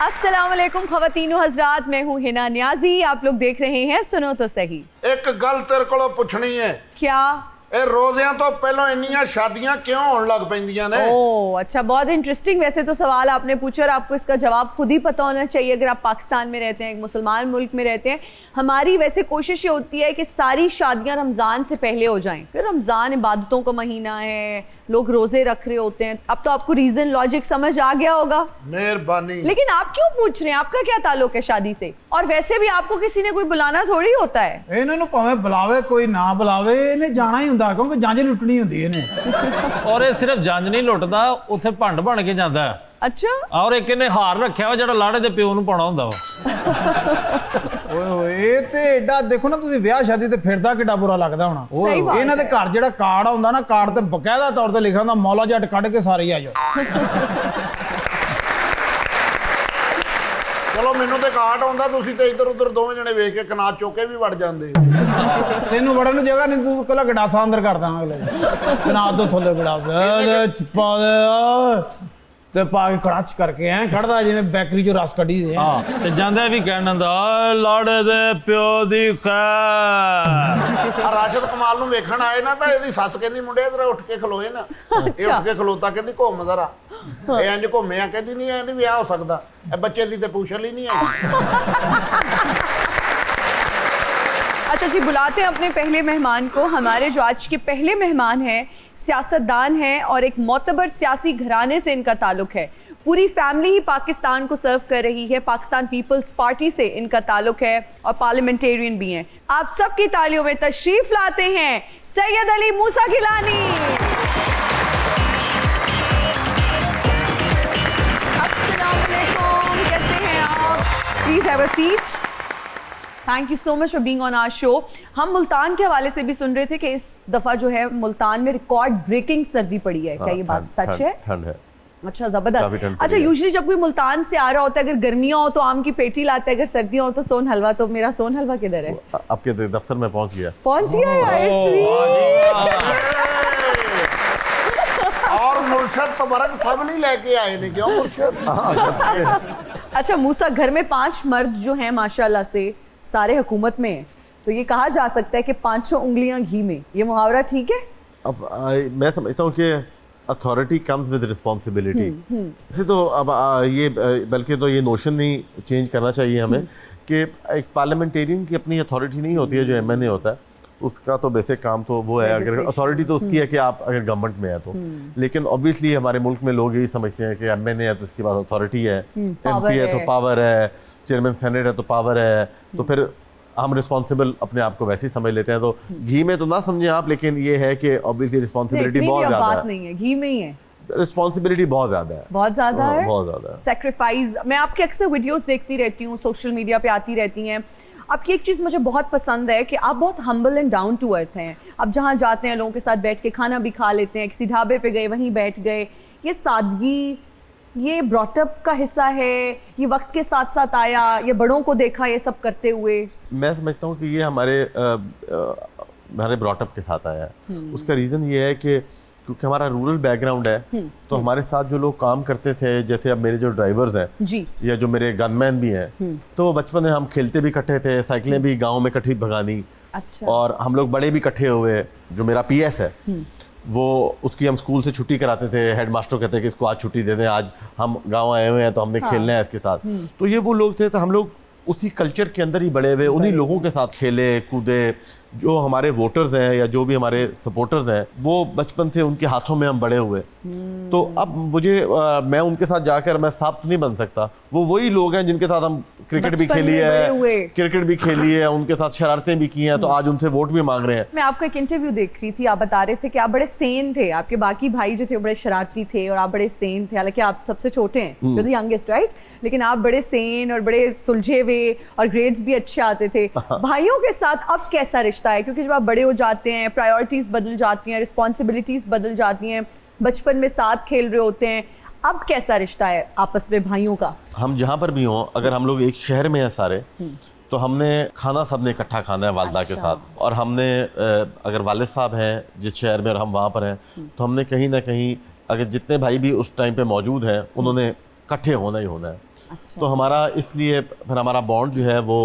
अस्सलाम वालेकुम ख़वातीनो हज़रात, मैं हूँ हिना नियाजी। आप लोग देख रहे हैं सुनो तो सही। एक गल तेरे को पुछनी है। क्या? ਇਹ ਰੋਜ਼ਿਆਂ ਤੋਂ ਪਹਿਲਾਂ ਇੰਨੀਆਂ शादियां क्यों होने लग पैंदियां ने? ओह अच्छा, बहुत इंटरेस्टिंग वैसे तो सवाल आपने पूछा और आपको इसका जवाब खुद ही पता होना चाहिए अगर आप पाकिस्तान में रहते हैं, एक मुसलमान मुल्क में रहते हैं। हमारी वैसे कोशिश ये होती है कि सारी शादियां रमज़ान से पहले हो जाएं। फिर रमज़ान इबादतों का महीना है, लोग रोजे रख रहे होते हैं। अब तो आपको रीजन लॉजिक समझ आ गया होगा। मेहरबानी। लेकिन आप क्यों पूछ रहे हैं? आपका क्या ताल्लुक है शादी से? और वैसे भी आपको किसी ने कोई बुलाना थोड़ी होता है। इन्होंने भावें बुलावे कोई ना बुलावे, इन्हें जाना ही हुंदा क्योंकि जांच लुटनी हुंदी है इन्हें। और ये सिर्फ जंज नहीं लुटदा, उत्थे भंड बन के जाता है। अच्छा, और एक इन्हें हार रखा हुआ जो लाड़े दे प्यो नूं पाउणा हुंदा वा। ओए ओए ਇਹ ਤੇ ਐਡਾ ਦੇਖੋ ਨਾ ਤੁਸੀਂ ਵਿਆਹ ਸ਼ਾਦੀ ਤੇ ਫਿਰਦਾ ਕਿੱਡਾ ਬੁਰਾ ਲੱਗਦਾ ਹੋਣਾ। ਸਹੀ ਬਾਤ ਇਹਨਾਂ ਦੇ ਘਰ ਜਿਹੜਾ ਕਾਰਡ ਹੁੰਦਾ ਨਾ, ਕਾਰਡ ਤੇ ਬਕਾਇਦਾ ਤੌਰ ਤੇ ਲਿਖਿਆ ਹੁੰਦਾ ਮੌਲਾ ਜੱਟ ਕੱਢ ਕੇ ਸਾਰੇ ਹੀ ਆ ਜਾਓ। ਚਲੋ ਮੈਨੂੰ ਤੇ ਕਾਟ ਆਉਂਦਾ, ਤੁਸੀਂ ਤੇ ਇੱਧਰ ਉੱਧਰ ਦੋਵੇਂ ਜਣੇ ਵੇਖ ਕੇ ਕਨਾਤ ਚੋਕੇ ਵੀ ਵੜ ਜਾਂਦੇ। ਤੈਨੂੰ ਵੜਨ ਨੂੰ ਜਗ੍ਹਾ ਨਹੀਂ, ਤੂੰ ਕੱਲਾ ਗਡਾਸਾ ਅੰਦਰ ਕਰ ਦਾਂ ਅਗਲੇ ਕਨਾਤ ਤੋਂ ਥੱਲੇ ਗਡਾਸਾ ਚਪਾ ਦੇ ਤੇ ਪਾ ਕੇ ਕੜਾਚ ਕਰਕੇ ਐ ਕੱਢਦਾ ਜਿਵੇਂ ਬੈਕਰੀ ਚੋਂ ਰਸ ਕੱਢੀ ਦੇ। ਹਾਂ ਤੇ ਜਾਂਦਾ ਵੀ ਕਹਿਣ ਹੁੰਦਾ ਲਾੜੇ ਦੇ ਪਿਓ ਦੀ ਖੈਰ। ਆ ਰਾਸ਼ਦ ਕਮਾਲ ਨੂੰ ਵੇਖਣ ਆਏ ਨਾ ਤਾਂ ਇਹਦੀ ਸੱਸ ਕਹਿੰਦੀ ਮੁੰਡੇ ਇਧਰ ਉੱਠ ਕੇ ਖਲੋਏ ਨਾ। ਇਹ ਉੱਠ ਕੇ ਖਲੋਤਾ, ਕਹਿੰਦੀ ਘੁੰਮ ਜ਼ਰਾ। ਇਹ ਇੰਜ ਘੁੰਮਿਆ, ਕਹਿੰਦੀ ਨਹੀਂ ਐ ਨਹੀਂ ਵਿਆਹ ਹੋ ਸਕਦਾ, ਇਹ ਬੱਚੇ ਦੀ ਤੇ ਪੁੱਛਲ ही नहीं आई। अच्छा जी, बुलाते हैं अपने पहले मेहमान को। हमारे जो आज के पहले मेहमान हैं सियासतदान हैं और एक मोतबर सियासी घराने से इनका ताल्लुक है। पूरी फैमिली ही पाकिस्तान को सर्व कर रही है। पाकिस्तान पीपल्स पार्टी से इनका ताल्लुक है और पार्लियामेंटेरियन भी हैं। आप सबकी तालियों में तशरीफ लाते हैं सैयद अली मूसा गिलानी। अस्सलाम वालेकुम, कैसे हैं आप? Please have a seat. Thank you so much for being on our show. हम मुल्तान के हवाले से भी सुन रहे थे कि इस दफ़ा जो है मुल्तान में रिकॉर्ड ब्रेकिंग सर्दी पड़ी है। क्या ये बात सच है? ठंड है। अच्छा, जबरदस्त। अच्छा, यूजुअली जब कोई मुल्तान से आ रहा होता है, अगर गर्मियां हो तो आम की पेटी लाता है, अगर सर्दियां हो तो सोन हलवा। तो मेरा सोन हलवा किधर है? आपके दफ्तर में पहुंच गया। पहुंच गया यार, स्वीट। और मुर्शद तबरक सब नहीं लेके आए ने, क्यों मुर्शद? अच्छा मूसा, घर में 5 मर्द जो हैं माशाल्लाह से सारे हुकूमत में हैं, तो ये कहा जा सकता है कि 500 उंगलियां घी में, ये मुहावरा ठीक है? अब मैं समझता हूँ कि अथॉरिटी कम्स विद रिस्पॉन्सिबिलिटी। वैसे तो अब ये बल्कि तो ये नोशन नहीं चेंज करना चाहिए हमें कि एक पार्लियामेंटेरियन की अपनी अथॉरिटी नहीं होती है जो एमएनए होता है, उसका तो बेसिक काम तो वो है। अगर अथॉरिटी तो उसकी है कि आप अगर गवर्नमेंट में है तो, लेकिन ऑब्वियसली हमारे मुल्क में लोग यही समझते हैं कि एमएनए है तो उसके पास अथॉरिटी है, एमपी है तो पावर है, चेयरमैन सेनेट है तो पावर है, तो फिर हम रिस्पॉन्सिबल अपने आप को वैसे ही समझ लेते हैं। तो घी में तो ना समझें आप, लेकिन ये है कि ऑब्वियसली रिस्पॉन्सिबिलिटी बहुत ज़्यादा है। बात नहीं है, घी में ही है। रिस्पॉन्सिबिलिटी बहुत ज़्यादा है, बहुत ज़्यादा है, बहुत ज़्यादा है। सेक्रीफाइस। मैं आपके अक्सर वीडियोस देखती रहती हूँ, सोशल मीडिया पे आती रहती हैं। आपकी एक चीज़ मुझे बहुत पसंद है कि आप बहुत humble and down to earth हैं। आप जहाँ जाते हैं लोगों के साथ बैठ के खाना भी खा लेते हैं, किसी ढाबे पे गए वहीं बैठ गए। ये सादगी, ये ब्रॉटअप का हिस्सा है, ये वक्त के साथ साथ आया, ये बड़ों को देखा ये सब करते हुए। मैं समझता हूँ कि ये हमारे ब्रॉटअप के साथ आया है। उसका रीज़न ये है कि क्योंकि हमारा रूरल बैकग्राउंड है, तो हमारे साथ जो लोग काम करते थे, जैसे अब मेरे जो ड्राइवर्स हैं जी, या जो मेरे गनमैन भी हैं, तो बचपन में हम खेलते भी इकट्ठे थे, साइकिलें भी गाँव में इकट्ठी भगानी। अच्छा। और हम लोग बड़े भी इकट्ठे हुए। जो मेरा पीएस है वो, उसकी हम स्कूल से छुट्टी कराते थे। हेड मास्टर कहते हैं कि इसको आज छुट्टी दे दें, आज हम गांव आए हुए हैं तो हमने खेलना है इसके साथ। तो ये वो लोग थे, तो हम लोग उसी कल्चर के अंदर ही बड़े हुए, उन्हीं लोगों के साथ खेले कूदे। जो हमारे वोटर्स हैं या जो भी हमारे सपोर्टर्स हैं, वो बचपन से उनके हाथों में हम बड़े हुए। तो अब मुझे मैं उनके साथ जाकर मैं साफ नहीं बन सकता। वो वही लोग हैं जिनके साथ हम क्रिकेट भी खेली है, उनके साथ शरारतें भी की हैं, तो आज उनसे वोट भी मांग रहे हैं। मैं आपका एक इंटरव्यू देख रही थी, आप बता रहे थे कि आप बड़े सेन थे, आपके बाकी भाई जो थे बड़े शरारती थे और आप बड़े सेन थे। हालांकि आप सबसे छोटे हैं, जो यंगेस्ट, राइट? लेकिन आप बड़े सेन और बड़े सुलझे हुए और ग्रेड्स भी अच्छे आते थे। भाइयों के साथ अब कैसा रिश्ता है? क्योंकि जब आप बड़े हो जाते हैं, प्रायोरिटीज बदल जाती हैं, रिस्पॉन्सिबिलिटीज बदल जाती हैं, बचपन में साथ खेल रहे होते हैं, अब कैसा रिश्ता है आपस में भाइयों का? हम जहाँ पर भी हों, अगर हम लोग एक शहर में हैं सारे, तो हमने खाना सबने इकट्ठा खाना है वालदा के साथ। और हमने अगर वालिद साहब हैं जिस शहर में और हम वहाँ पर हैं, तो हमने कहीं ना कहीं अगर जितने भाई भी उस टाइम पे मौजूद हैं, उन्होंने इकट्ठे होना ही होना है। तो हमारा इसलिए फिर हमारा बॉन्ड जो है वो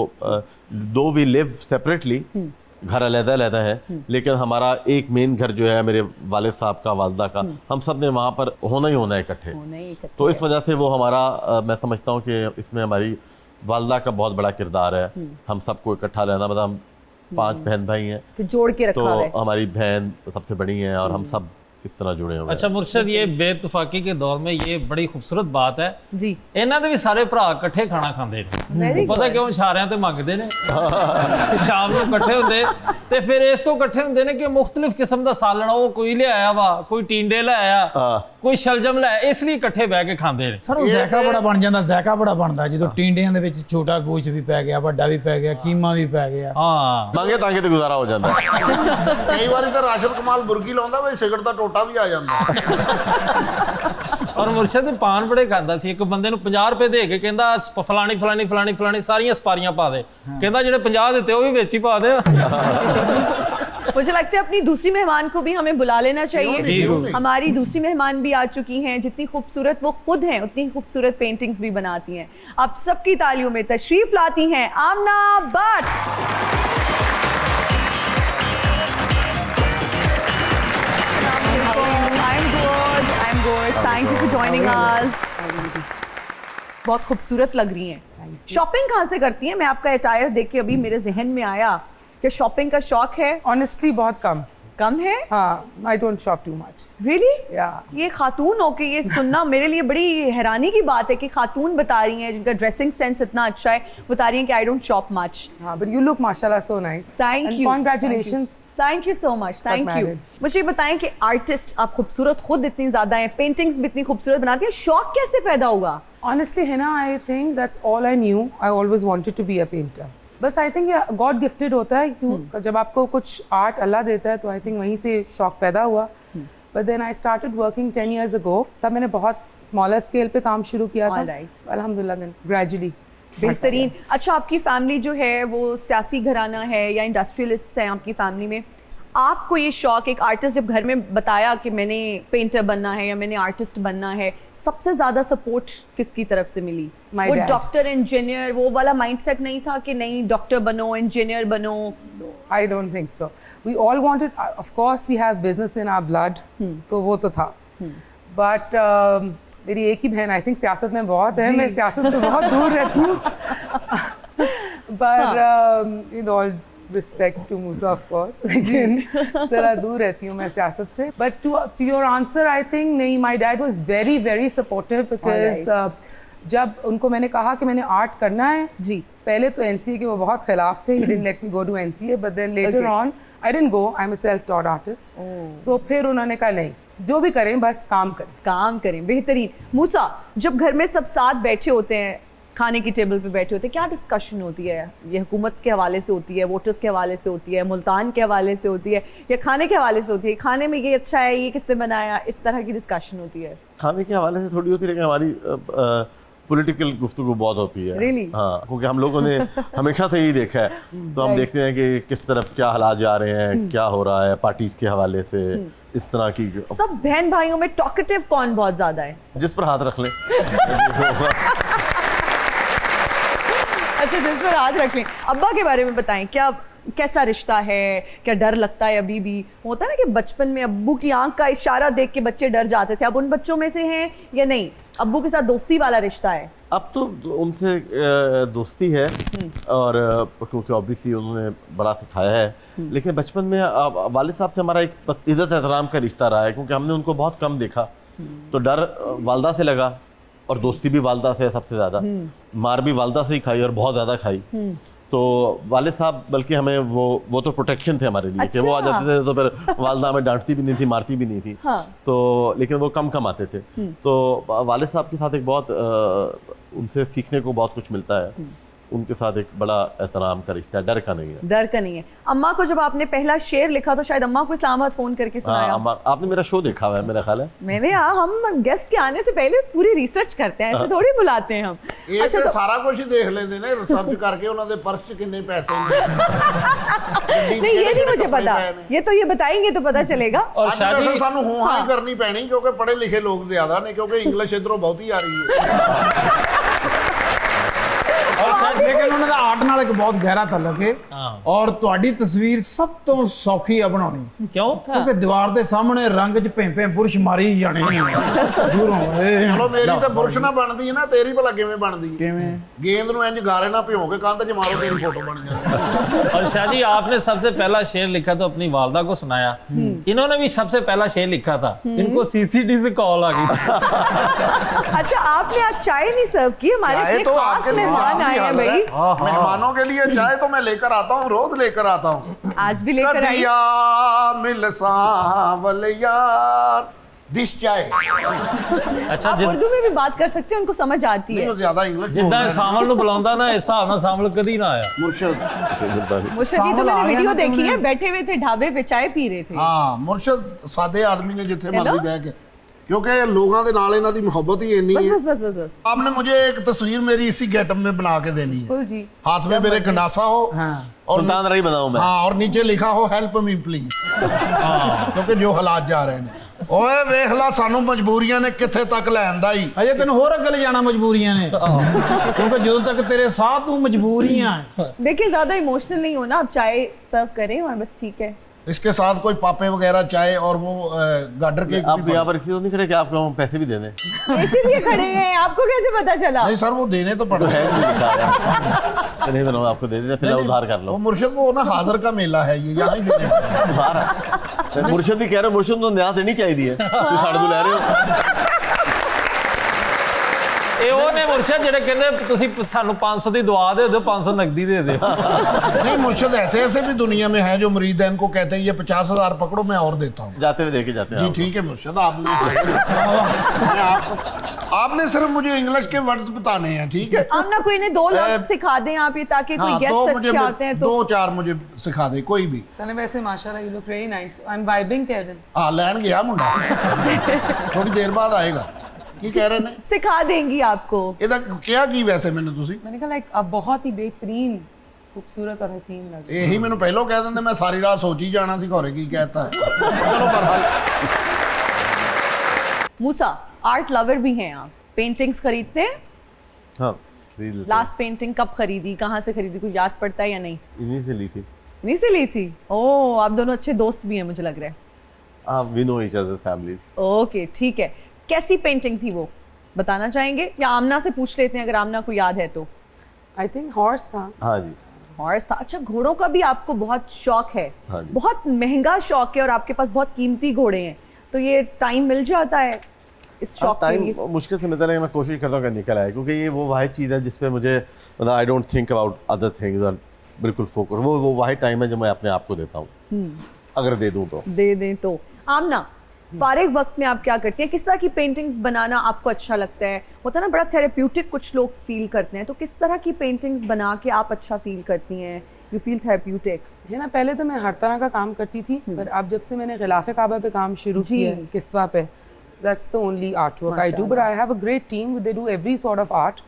दो वी लिव सेपरेटली, घर अलग-अलग है, लेकिन हमारा एक मेन घर जो है मेरे वालिद साहब का, वालदा का, हम सब ने वहाँ पर होना ही होना है इकट्ठे। तो इस वजह से वो हमारा मैं समझता हूँ कि इसमें हमारी वालदा का बहुत बड़ा किरदार है। हम सबको इकट्ठा रहना, मतलब हम 5 बहन भाई हैं, तो जोड़ के रखा है। तो हमारी बहन सबसे बड़ी है और हम सब इस तरह जुड़े हुए हैं। अच्छा मुर्शद, ये बेइत्तफाकी के दौर में ये बड़ी खूबसूरत बात है जी। ਇਹਨਾਂ ਦੇ ਵੀ ਸਾਰੇ ਭਰਾ ਇਕੱਠੇ ਖਾਣਾ ਖਾਂਦੇ ਨੇ। ਪਤਾ ਕਿਉਂ? ਇਸ਼ਾਰਿਆਂ ਤੇ ਮੰਗਦੇ ਨੇ। ਸ਼ਾਮ ਨੂੰ ਇਕੱਠੇ ਹੁੰਦੇ ਤੇ ਫਿਰ ਇਸ ਤੋਂ ਇਕੱਠੇ ਹੁੰਦੇ ਨੇ ਕਿ ਮੁxtਲਿਫ ਕਿਸਮ ਦਾ ਸਾਲਣ ਉਹ ਕੋਈ ਲਿਆਇਆ ਵਾ, ਕੋਈ ਟੀਂਡੇ ਲਿਆਇਆ, ਕੋਈ ਸ਼ਲਜਮ ਲਿਆਇਆ, ਇਸ ਲਈ ਇਕੱਠੇ ਬਹਿ ਕੇ ਖਾਂਦੇ ਨੇ। ਸਰ ਉਹ ਜ਼ਾਇਕਾ ਬੜਾ ਬਣ ਜਾਂਦਾ, ਜ਼ਾਇਕਾ ਬੜਾ ਬਣਦਾ ਜਦੋਂ ਟਿੰਡਿਆਂ ਦੇ ਵਿੱਚ ਛੋਟਾ ਗੋਸ਼ਤ ਵੀ ਪੈ ਗਿਆ, ਵੱਡਾ ਵੀ ਪੈ ਗਿਆ, ਕੀਮਾ ਵੀ ਪੈ ਗਿਆ। ਹਾਂ, ਮੰਗੇ ਤਾਂ ਤੇ ਗੁਜ਼ਾਰਾ ਹੋ ਜਾਂਦਾ। ਕਈ ਵਾਰੀ ਤਾਂ ਰਾਸ਼ਦ ਕਮਾਲ ਬੁਰਗੀ ਲਾਉਂਦਾ ਵੇ, ਸਿਗਰਟ ਦਾ ਟੋਟਾ ਵੀ ਆ ਜਾਂਦਾ। ਔਰ ਮੁਰਸ਼ਦ ਪਾਨ ਬੜੇ ਖਾਂਦਾ ਸੀ। ਇੱਕ ਬੰਦੇ ਨੂੰ 50 ਰੁਪਏ ਦੇ ਕੇ ਕਹਿੰਦਾ ਫਲਾਣੀ ਫਲਾਣੀ ਫਲਾਣੀ ਫਲਾਣੀ ਸਾਰੀਆਂ ਸਪਾਰੀਆਂ ਪਾ ਦੇ। ਕਹਿੰਦਾ ਜਿਹੜੇ 50 ਦਿੱਤੇ ਉਹ ਵੀ ਵਿੱਚ ਹੀ ਪਾ ਦੇ। मुझे लगता है अपनी दूसरी मेहमान को भी हमें बुला लेना चाहिए। हमारी दूसरी मेहमान भी आ चुकी हैं, जितनी खूबसूरत वो खुद हैं उतनी खूबसूरत पेंटिंग्स भी बनाती हैं। आप सबकी तालियों में तशरीफ लाती हैं आमना Bhatt. I'm good. Thank you for joining us. बहुत खूबसूरत लग रही हैं। शॉपिंग कहाँ से करती हैं? मैं आपका अटायर देख के अभी मेरे जहन में आया कि शॉपिंग का शौक है। ऑनेस्टली बहुत कम है। हाँ, I don't shop too much. Really? या ये खातून हो के ये सुनना मेरे लिए बड़ी हैरानी की बात है कि खातून बता रही हैं जिनका ड्रेसिंग सेंस इतना अच्छा है, बता रही हैं कि आई डोंट शॉप मच। हाँ, बट यू लुक माशाल्लाह so nice. Thank you, congratulations. Thank you so much, thank you. मुझे बताएं कि आर्टिस्ट आप खूबसूरत खुद इतनी ज्यादा हैं, पेंटिंग्स भी इतनी खूबसूरत बनाती हैं, शौक कैसे पैदा हुआ? ऑनेस्टली है ना, I think that's all I knew. I always wanted to be a painter. बस आई थिंक ये गॉड गिफ्टेड होता है, क्यों जब आपको कुछ आर्ट अल्लाह देता है तो आई थिंक वहीं से शौक पैदा हुआ। But then I started working 10 years ago। तब मैंने बहुत स्मॉलर स्केल पे काम शुरू किया था। अल्हम्दुलिल्लाह देन ग्रेजुअली। बेहतरीन। अच्छा, आपकी फैमिली जो है वो सियासी घराना है या इंडस्ट्रियलिस्ट है आपकी फैमिली में? आपको ये शौक एक आर्टिस्ट जब घर में बताया कि मैंने पेंटर बनना है या मैंने आर्टिस्ट बनना है, सबसे ज्यादा सपोर्ट किसकी तरफ से मिली? वो डॉक्टर इंजीनियर वो वाला माइंडसेट नहीं था कि नहीं डॉक्टर बनो, इंजीनियर बनो? I don't think so. We all wanted, of course we have business in our blood, तो वो तो था। बट मेरी एक ही बहन आई थिंक सियासत में बहुत है, मैं सियासत से बहुत दूर रहती हूँ। पर in all respect to Musa of course, लेकिन ज़रा दूर रहती हूँ मैं सियासत से। But to your answer, I think नहीं, my dad was very very supportive, because जब उनको मैंने कहा कि मैंने आर्ट करना है जी, पहले तो NCA के वो बहुत खिलाफ थे, he didn't let me go to NCA, but then later on I didn't go, I am a self taught artist. So फिर उन्होंने कहा नहीं, जो भी करें बस काम करें। बेहतरीन। मूसा, जब घर में सब साथ बैठे होते हैं, खाने की टेबल पे बैठे होते हैं, क्या डिस्कशन होती है? ये हुकूमत के हवाले से होती है, वोटर्स के हवाले से होती है, मुल्तान के हवाले से होती है, या खाने के हवाले से होती है? खाने में ये अच्छा है, ये किसने बनाया, इस तरह की डिस्कशन होती है? खाने के हवाले से थोड़ी होती है, लेकिन हमारी पॉलिटिकल गुफ्तगू बहुत होती है। Really? हाँ, क्योंकि हम लोगों ने हमेशा से यही देखा है, तो हम देखते हैं कि किस तरफ क्या हालात जा रहे हैं, क्या हो रहा है पार्टीज के हवाले से, इस तरह की। सब बहन भाइयों में टॉकेटिव कौन बहुत ज्यादा है? जिस पर हाथ रख लें। अच्छा, जिस पर हाथ रख लें। अब्बा के बारे में बताएं, क्या कैसा रिश्ता है? क्या डर लगता है अभी भी? होता है ना कि बचपन में अब्बू की आंख का इशारा देख के बच्चे डर जाते थे, अब उन बच्चों में से हैं या नहीं? अब्बू के साथ दोस्ती वाला रिश्ता है? अब तो उनसे दोस्ती है, और क्योंकि ऑब्वियसली उन्होंने बड़ा सिखाया है, लेकिन बचपन में वालिद साहब से हमारा एक इज्जत एहतराम का रिश्ता रहा है, क्योंकि हमने उनको बहुत कम देखा, तो डर वालदा से लगा, और दोस्ती भी वालदा से है सबसे ज़्यादा। मार भी वालदा से ही खाई, और बहुत ज़्यादा खाई। तो वालिद साहब बल्कि हमें वो तो प्रोटेक्शन थे हमारे लिए। अच्छा। कि वो आ जाते थे तो फिर वालदा हमें डांटती भी नहीं थी, मारती भी नहीं थी। हाँ। तो लेकिन वो कम आते थे, तो वालिद साहब के साथ एक बहुत उनसे सीखने को बहुत कुछ मिलता है। उनके साथ एक बड़ा एहतराम का रिश्ता है, डर का नहीं है। डर का नहीं है। अम्मा को जब आपने पहला शेर लिखा तो शायद अम्मा को इस्लामाबाद फोन करके सुनाया। अम्मा, आपने मेरा शो देखा हुआ है मेरा ख्याल है? मैंने, हम गेस्ट के आने से पहले पूरी रिसर्च करते हैं, ऐसे थोड़ी बुलाते हैं हम। अच्छा, तो सारा कुछ ही देख लेते हैं रिसर्च करके उन्होंने पर्स च कितने पैसे नहीं, ये नहीं मुझे पता, ये तो ये बताएंगे तो पता चलेगा। और शादी सानू हुआ नहीं करनी पैनी, क्योंकि पढ़े लिखे लोग ज्यादा ने, क्योंकि इंग्लिश इधरों बहुत ही आ रही है। ਲੇਕਿਨ ਉਹਨਾਂ ਦਾ ਆਰਟ ਨਾਲ ਇੱਕ ਬਹੁਤ ਗਹਿਰਾ ਤਾਲੁਕ ਹੈ ਹਾਂ। ਔਰ ਤੁਹਾਡੀ ਤਸਵੀਰ ਸਭ ਤੋਂ ਸੌਖੀ ਆ ਬਣਾਉਣੀ ਕਿਉਂ? ਕਿਉਂਕਿ ਦੀਵਾਰ ਦੇ ਸਾਹਮਣੇ ਰੰਗ 'ਚ ਭੇਂ ਬੁਰਸ਼ ਮਾਰੀ ਹੀ ਜਾਣੇ ਦੂਰੋਂ ਚਲੋ ਮੇਰੀ ਤਾਂ ਬੁਰਸ਼ ਨਾ ਬਣਦੀ ਹੈ ਨਾ, ਤੇਰੀ ਭਲਾ ਕਿਵੇਂ ਬਣਦੀ ਹੈ? ਕਿਵੇਂ गेंद ਨੂੰ ਇੰਜ ਗਾਰੇ ਨਾਲ ਭਿਓ ਕੇ ਕੰਧ 'ਚ ਮਾਰੋ ਤੇਰੀ ਫੋਟੋ ਬਣ ਜਾਂਦੀ। और शादी आपने सबसे पहला शेर लिखा तो अपनी वालदा को सुनाया, इन्होंने भी सबसे पहला शेर लिखा था, इनको सीसीडी से कॉल आ गई। अच्छा, आपने आज चाय नहीं सर्व की, हमारे चाय इतने तो खास आपके मेहमान आए हैं भाई। मेहमानों के लिए चाय तो मैं लेकर आता हूँ, रोज लेकर आता हूँ। आज भी लेकर आई। कदिया मिल सावल यार दिस चाय। अच्छा आप उर्दू में भी बात कर सकते हैं, उनको समझ आती है। नहीं ज्यादा इंग्लिश जिद्दां सावल नु बुलांदा ना, इस हिसाब नाल सावल कदी ना आया। मुर्शद। मुर्शद की तो मैंने वीडियो देखी है, बैठे हुए थे ढाबे पे चाय पी रहे थे। हाँ मुर्शद सादे आदमी ने जिथे मर्जी बह के, क्योंकि लोगों के नाल इन्हां दी मोहब्बत ही इन्नी बस है। बस बस बस बस। आपने मुझे एक तस्वीर मेरी इसी गेटअप में बना के देनी है, बिल्कुल जी। हाथ में मेरे गंडासा हो और सुल्तान रही बनाऊं मैं। हाँ, और नीचे लिखा हो हेल्प मी प्लीज, क्योंकि जो हालात जा रहे हैं। ओए वेख ला सानू मजबूरियां ने किथे तक लैंदा ही। ਅਜੇ ਤੈਨੂੰ ਹੋਰ ਅੱਗੇ ਲੈ ਜਾਣਾ ਮਜਬੂਰੀਆਂ ਨੇ ਕਿਉਂਕਿ ਜਦੋਂ ਤੱਕ ਤੇਰੇ ਸਾਹ ਤੂੰ ਮਜਬੂਰੀਆਂ देखिए ज्यादा इमोशनल नहीं होना, आप चाय सर्व करें और बस ठीक है। इसके साथ कोई पापे वगैरह चाय और वो गार्डर केक आप यहाँ पर इसलिए तो नहीं खड़े कि आपको हम पैसे भी देने इसीलिए खड़े हैं, आपको कैसे पता चला? नहीं सर वो देने तो पड़ते हैं। तो नहीं बनाऊँ आपको दे देना, फिर उधार कर लो। वो मुर्शिद वो ना हाजिर का मेला है ये, यहाँ ही देने पड़ते हैं। उधार मुर्शिद ही कह रहे हो, मुर्शिद तो न्याय देनी चाहिए ਤੁਸੀਂ ਸਾਡੇ ਤੋਂ ਲੈ ਰਹੇ ਹੋ। ਇਹ ਉਹ ਨੇ ਮੁਰਸ਼ਦ ਜਿਹੜੇ ਕਹਿੰਦੇ ਤੁਸੀਂ ਸਾਨੂੰ 500 ਦੀ ਦੁਆ ਦੇ ਦਿਓ, 500 ਨਕਦੀ ਦੇ ਦਿਓ। नहीं मुर्शिद ऐसे ऐसे भी दुनिया में है जो मरीद है, इनको कहते हैं ये 50,000 पकड़ो मैं और देता हूँ। जाते हुए देके जाते जी हैं ठीक है मुर्शिद, आपने सिर्फ मुझे इंग्लिश के वर्ड्स बताने हैं, ठीक है? आप ना कोई ने 2 लफ्ज सिखा दें आप ये, ताकि कोई हाँ, गेस्ट अच्छे आते हैं तो 2-4 मुझे सिखा दे कोई भी। चले वैसे माशाल्लाह you look very nice. I'm vibing to this. हाँ लैंड गया मुंडा थोड़ी देर बाद आएगा। की कह रहे ने सिखा देंगी आपको। ਇਹਦਾ ਕਿਹਾ ਕੀ ਵੈਸੇ ਮੈਨੂੰ ਤੁਸੀਂ? मैंने कहा लाइक आप बहुत ही बेहतरीन खूबसूरत और हसीन लग रहे ਇਹੀ ਮੈਨੂੰ ਪਹਿਲਾਂ ਕਹਿ ਦਿੰਦੇ, ਮੈਂ ਸਾਰੀ ਰਾਤ ਸੋਚੀ ਜਾਣਾ ਸੀ ਘਰੇ ਕੀ ਕਹਿਤਾ है। चलो बहरहाल मूसा, आर्ट लवर भी हैं आप, पेंटिंग्स खरीदते हैं? हाँ खरीद लेते हैं। लास्ट पेंटिंग कब खरीदी, कहाँ से खरीदी, कुछ याद पड़ता है या नहीं? इन्हीं से ली थी। इन्हीं से ली थी। ओह, आप दोनों अच्छे दोस्त भी हैं मुझे लग रहा है। We know each other families. Okay ठीक है, कैसी पेंटिंग थी वो बताना चाहेंगे, या आमना से पूछ लेते हैं अगर आमना को याद है तो? आई थिंक हॉर्स था। हाँ जी। हॉर्स था। अच्छा, घोड़ों का भी आपको बहुत शौक है? हाँ जी। बहुत महंगा शौक है और आपके पास बहुत कीमती घोड़े हैं, तो ये टाइम मिल जाता है इस शौक के लिए? टाइम मुश्किल से मिलता है, मैं कोशिश करता हूँ कि निकल आए, क्योंकि ये वो वाहिद चीज़ है जिसपे मुझे मतलब आई don't think about other things और बिल्कुल फोकस, वो वाहिद टाइम है जो मैं अपने आप को देता हूँ, अगर दे दूँ तो। दे दें तो। आमना, फारिग वक्त में आप क्या करती हैं? किस तरह की पेंटिंग्स बनाना आपको अच्छा लगता है? होता है ना बड़ा थेरेप्यूटिक कुछ लोग फील करते हैं, तो किस तरह की पेंटिंग्स बना के आप अच्छा फील करती हैं? You feel therapeutic? है ना, पहले तो मैं हर तरह का काम करती थी, पर अब जब से मैंने गिलाफ काबा पे काम शुरू किया है, किस्वा पे, that's the only artwork I do, but I have a great team, they do every sort of art.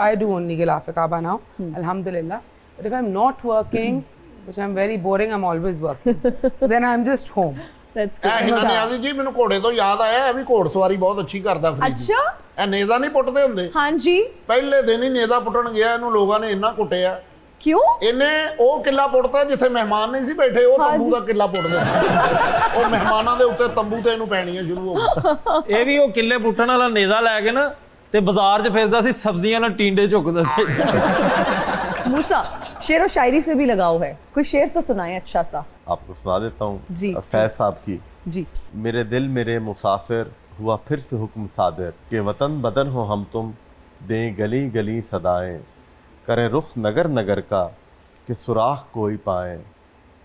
I do only गिलाफ Kaaba now, alhamdulillah. But if I'm not working, which I'm very boring, I'm always working, then I'm just home. That's ਇਹ good. ਇਹਨਾਂ ਨੇ ਆਦੀ ਜੀ ਮੈਨੂੰ ਘੋੜੇ ਤੋਂ ਯਾਦ ਆਇਆ, ਇਹ ਵੀ ਘੋੜ ਸਵਾਰੀ ਬਹੁਤ ਅੱਛੀ ਕਰਦਾ ਫਰੀਦ। अच्छा, ਇਹ ਨੇਜ਼ਾ ਨਹੀਂ ਪੁੱਟਦੇ ਹੁੰਦੇ? हाँ जी, ਪਹਿਲੇ ਦਿਨ ਹੀ ਨੇਜ਼ਾ ਪੁੱਟਣ ਗਿਆ, ਇਹਨੂੰ ਲੋਕਾਂ ਨੇ ਇੰਨਾ ਕੁੱਟਿਆ, क्यों? ਇਹਨੇ ਉਹ ਕਿੱਲਾ ਪੁੱਟਤਾ ਜਿੱਥੇ ਮਹਿਮਾਨ ਨਹੀਂ ਸੀ ਬੈਠੇ, ਉਹ ਤੰਬੂ ਦਾ ਕਿੱਲਾ ਪੁੱਟਦੇ ਸੀ। ਉਹ ਮਹਿਮਾਨਾਂ ਦੇ ਉੱਤੇ ਤੰਬੂ ਤੇ ਇਹਨੂੰ ਪੈਣੀਆਂ ਸ਼ੁਰੂ ਹੋ ਗਈਆਂ। ਇਹ ਵੀ ਉਹ ਕਿੱਲੇ ਪੁੱਟਣ ਵਾਲਾ ਨੇਜ਼ਾ ਲੈ ਕੇ ਨਾ ਤੇ ਬਾਜ਼ਾਰ 'ਚ ਫਿਰਦਾ ਸੀ, ਸਬਜ਼ੀਆਂ ਨਾਲ ਟੀਂਡੇ ਝੁਕਦਾ ਸੀ। मूसा, शेर और शायरी से भी लगाव है, कोई शेर तो सुनाए अच्छा सा। आपको सुना देता जी। हूँ फैज साहब की। जी। मेरे दिल मेरे मुसाफिर हुआ फिर से हुक्म सादिर, के वतन बदन हो हम तुम, दें गली गली सदाएं, करें रुख नगर नगर का कि सुराख कोई पाएं,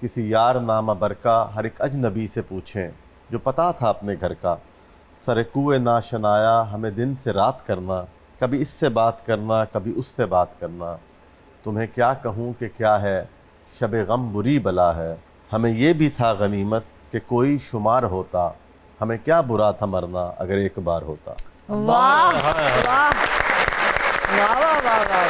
किसी यार नामा बरका हर एक अजनबी से पूछें, जो पता था अपने घर का, सर कुए नाशनाया हमें दिन से रात करना, कभी इससे बात करना कभी उससे बात करना, तुम्हें क्या कहूँ कि क्या है शब गम बुरी बला है, हमें ये भी था गनीमत कि कोई शुमार होता, हमें क्या बुरा था मरना अगर एक बार होता। वाह वाह वाह वाह वाह वाह,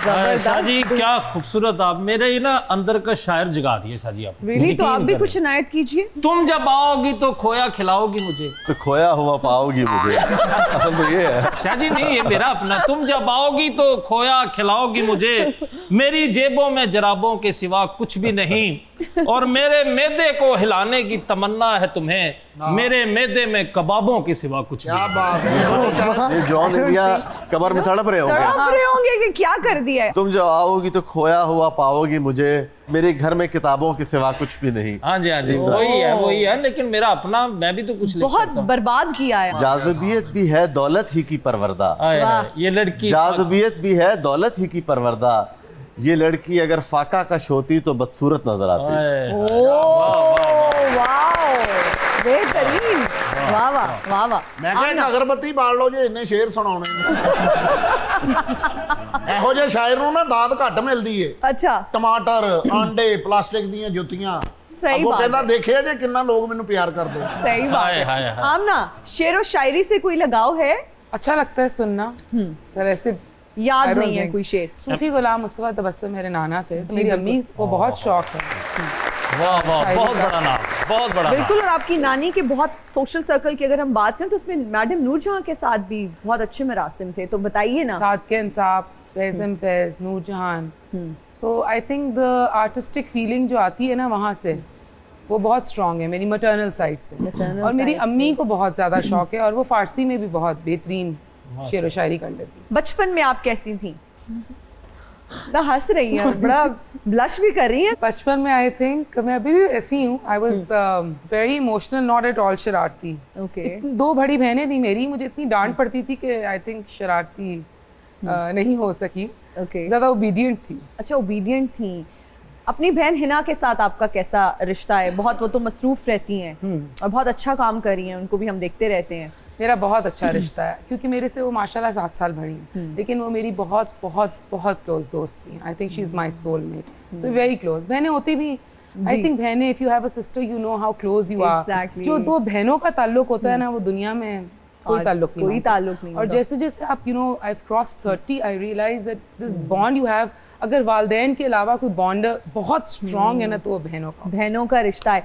शाह जी क्या खूबसूरत आप मेरे ये ना अंदर का शायर जगा दिए शाह जी आप। रियली? तो आप भी यकीन कुछ इनायत कीजिए। तुम जब आओगी तो खोया खिलाओगी मुझे। तो खोया हुआ पाओगी मुझे, असल तो ये है। शाह जी नहीं, ये मेरा अपना। तुम जब आओगी तो खोया खिलाओगी मुझे, मेरी जेबों में जराबों के सिवा कुछ भी नहीं, और मेरे मैदे को हिलाने की तमन्ना है तुम्हें, मेरे मैदे में कबाबों के सिवा कुछ भी क्या नहीं। बात है। ये जॉन इंडिया कबर में तड़प रहे होंगे। तड़प रहे होंगे कि क्या कर दिया है। तुम जो आओगी तो खोया हुआ पाओगी मुझे, मेरे घर में किताबों के सिवा कुछ भी नहीं। हाँ जी, हाँ जी, वही है, लेकिन मेरा अपना, मैं भी तो कुछ लिख बहुत सकता हूँ। बर्बाद किया है। जाज़िबियत भी है दौलत ही की परवरदा, आए, ये लड़की जाज़िबियत भी है दौलत ही की परवरदा, ये लड़की अगर फाका कश होती तो बदसूरत नजर आती। आए, वाह, बेहतरीन, वाह वाह वाह वाह। मैं ਕਿਹਾ ਇੱਕ ਅਗਰਬੱਤੀ ਬਾਲ ਲਓ ਜੇ ਇੰਨੇ ਸ਼ੇਰ ਸੁਣਾਉਣੇ ਨੇ। ਇਹੋ ਜਿਹੇ ਸ਼ਾਇਰ ਨੂੰ ਨਾ ਦਾਤ ਘੱਟ ਮਿਲਦੀ ਏ। अच्छा, ਟਮਾਟਰ, ਆਂਡੇ, ਪਲਾਸਟਿਕ ਦੀਆਂ ਜੁੱਤੀਆਂ। सही ਅੱਗੋਂ बात ਕਹਿੰਦਾ है। ਦੇਖਿਆ ਜੇ ਕਿੰਨਾ ਲੋਕ ਮੈਨੂੰ ਪਿਆਰ ਕਰਦੇ। सही बात हाय, है। हाय, हाय। आमना, शेर और शायरी से कोई लगाव है? अच्छा लगता है सुनना। पर ऐसे I याद don't नहीं है think- कोई शेर? सूफी गुलाम मुस्तफा तबस्सुम मेरे नाना थे, तो मेरी अम्मी को बहुत शौक है। वाह वाह, बहुत बड़ा नाम, बहुत बड़ा नाम। बिल्कुल। और आपकी नानी के बहुत सोशल सर्कल की अगर हम बात करें तो उसमें मैडम नूरजहां के साथ भी बहुत अच्छे मरासिम थे, तो बताइए ना। सादके इंसाफ, फैज़म Faiz, Noorjahan. So I think the artistic feeling जो आती है ना वहाँ से, वो बहुत स्ट्रॉन्ग है मेरी मटर्नल साइड से। Maternal और मेरी side अम्मी को बहुत ज़्यादा शौक है, और वो फारसी में भी बहुत बेहतरीन शेर व शायरी कर लेती। बचपन में आप कैसी थी? ना हंस रही हैं, बड़ा ब्लश भी कर रही हैं। बचपन में आई थिंक मैं अभी भी ऐसी हूँ। I was very emotional, not at all शरारती। ओके। दो बड़ी बहनें थी मेरी, मुझे इतनी डांट पड़ती थी कि आई थिंक शरारती नहीं हो सकी। ओके। ज़्यादा ओबीडियंट थी। अच्छा, ओबीडियंट थी। अपनी बहन हिना के साथ आपका कैसा रिश्ता है? बहुत, वो तो मसरूफ रहती हैं और बहुत अच्छा काम कर रही हैं, उनको भी हम देखते रहते हैं। मेरा बहुत अच्छा रिश्ता है, क्योंकि मेरे से वो माशाल्लाह 7 साल बड़ी हैं, लेकिन वो मेरी बहुत बहुत बहुत क्लोज दोस्त थी। I think she is my soulmate, so very close. बहनें होती भी, आई थिंक बहनें, if you have a sister you know how close you are. Exactly. जो दो बहनों का ताल्लुक होता है ना, वो दुनिया में कोई ताल्लुक नहीं कोई होता। ताल्लुक नहीं और होता। जैसे जैसे आप you know I cross 30 I realise that this bond you have, अगर वालदैन के अलावा कोई बॉन्ड बहुत स्ट्रॉन्ग है ना, तो वो बहनों का। बहनों का रिश्ता है।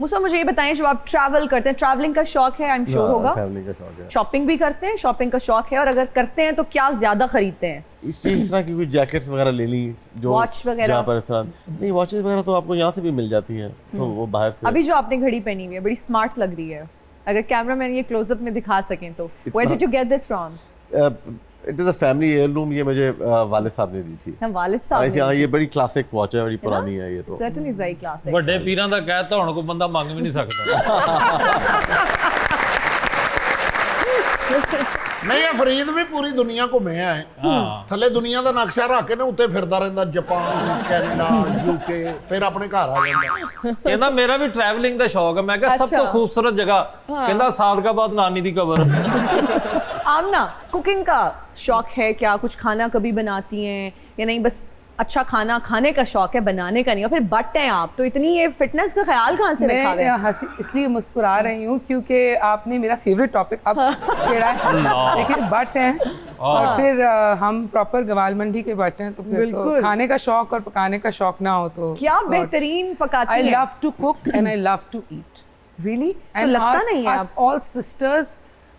मूसा मुझे ये बताएं, जब आप ट्रैवल करते हैं, ट्रैवलिंग का शौक है, आई एम श्योर होगा। फैमिली का शौक है। शॉपिंग भी करते हैं? शॉपिंग का शौक है, और अगर करते हैं तो क्या ज्यादा खरीदते हैं? इस तरह की कुछ जैकेट्स वगैरह ले ली जो Watch वगैरह? जहाँ पर इस तरह नहीं, वॉचेस वगैरह तो आपको यहाँ से भी मिल जाती हैं, तो वो बाहर से। अभी जो आपने घड़ी पहनी हुई है बड़ी स्मार्ट लग रही है, अगर कैमरामैन ये क्लोजअप में दिखा सकें तो। Where did you get this from? It is a family heirloom, ये मुझे वालिद साहब ने दी थी। हाँ, वालिद साहब ऐसे ने। हाँ, ये बड़ी क्लासिक वॉच है, बड़ी पुरानी है ये तो। Certainly is very classic. ਵੱਡੇ ਪੀਰਾਂ ਦਾ ਕਹਿਤਾ ਹੁਣ ਕੋਈ ਬੰਦਾ ਮੰਗ ਵੀ ਨਹੀਂ ਸਕਦਾ। ਨਹੀਂ ਇਹ ਫਰੀਦ ਵੀ ਪੂਰੀ ਦੁਨੀਆ ਘੁੰਮਿਆ ਹੈ। ਥੱਲੇ ਦੁਨੀਆ ਦਾ ਨਕਸ਼ਾ ਰੱਖ ਕੇ ਨਾ ਉੱਤੇ ਫਿਰਦਾ ਰਹਿੰਦਾ, ਜਾਪਾਨ, ਕੈਨੇਡਾ, ਯੂਕੇ, ਫਿਰ ਆਪਣੇ ਘਰ ਆ ਜਾਂਦਾ। ਕਹਿੰਦਾ ਮੇਰਾ ਵੀ ਟਰੈਵਲਿੰਗ ਦਾ ਸ਼ੌਕ ਹੈ। ਮੈਂ ਕਿਹਾ ਸਭ ਤੋਂ अच्छा। ਖੂਬਸੂਰਤ ਜਗ੍ਹਾ, ਕਹਿੰਦਾ ਸਾਦਕਾਬਾਦ ਨਾਨੀ ਦੀ ਕਬਰ। आमना, कुकिंग का शौक है क्या? कुछ खाना कभी बनाती हैं या नहीं? बस अच्छा खाना खाने का शौक है, बनाने का नहीं। और फिर बट हैं आप, तो इतनी ये फिटनेस का ख्याल कहाँ से रखा मैं है? हंसी इसलिए मुस्कुरा रही हूँ क्योंकि आपने मेरा फेवरेट टॉपिक अब छेड़ा है। देखिए बट हैं, और फिर हम प्रॉपर गवाल मंडी के बट हैं, तो फिर तो बिल्कुल। खाने का शौक और पकाने का शौक ना हो तो क्या बेहतरीन पकाती आई हैं। Love to cook and I love to eat. Really? तो लगता नहीं है आप। All sisters